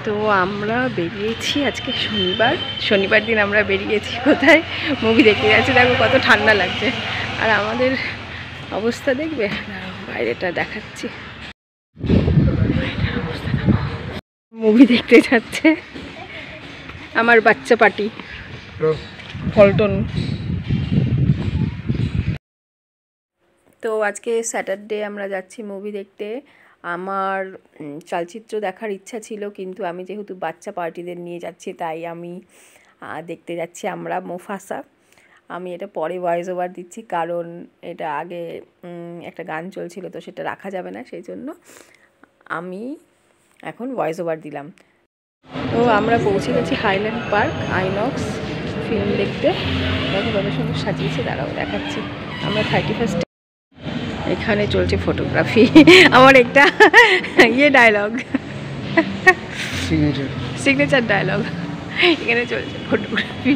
তো আমরা বেরিয়েছি আজকে শনিবার দিন আমরা বেরিয়েছি কোথায় মুভি দেখতে যাচ্ছি। দেখো কত ঠান্ডা লাগছে, আর আমাদের অবস্থা দেখবে, বাইরেটা দেখাচ্ছি। মুভি দেখতে যাচ্ছে আমার বাচ্চা পার্টি পল্টন। তো আজকে স্যাটারডে আমরা যাচ্ছি মুভি দেখতে। আমার চলচ্চিত্র দেখার ইচ্ছা ছিল, কিন্তু আমি যেহেতু বাচ্চা পার্টিদের নিয়ে যাচ্ছি তাই আমি দেখতে যাচ্ছি আমরা মুফাসা। আমি এটা পরে ভয়েস ওভার দিচ্ছি, কারণ এটা আগে একটা গান চলছিল তো সেটা রাখা যাবে না, সেই জন্য আমি এখন ভয়েস ওভার দিলাম। তো আমরা পৌঁছে গেছি হাইল্যান্ড পার্ক আইনক্স ফিল্ম দেখতে। দেখো কত সুন্দর সাজিয়েছে, দাঁড়াও দেখাচ্ছি। আমরা 31 এখানে চলছে ফটোগ্রাফি। আমার একটা ডায়লগ, সিগনেচার ডায়লগ, এখানে চলছে ফটোগ্রাফি।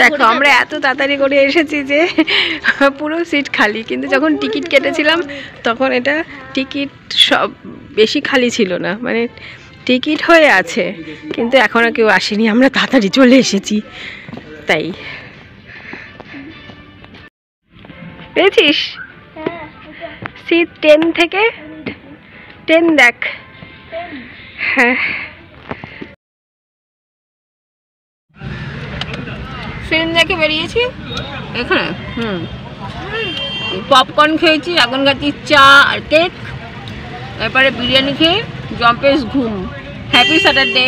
দেখো আমরা এত তাড়াতাড়ি করে এসেছি যে পুরো সিট খালি, কিন্তু যখন টিকিট কেটেছিলাম তখন এটা টিকিট সব বেশি খালি ছিল না, মানে টিকিট হয়ে আছে কিন্তু এখনও কেউ আসেনি, আমরা তাড়াতাড়ি চলে এসেছি তাই। পেয়েছিস সিট 10 থেকে 10 দেখ। হ্যাঁ ফিল্ম দেখে বেরিয়েছি এখানে। পপকর্ন খেয়েছি, এখন খাচ্ছি চা আর কেক, এরপরে বিরিয়ানি খেয়ে জম্পেস ঘুম। Happy Saturday.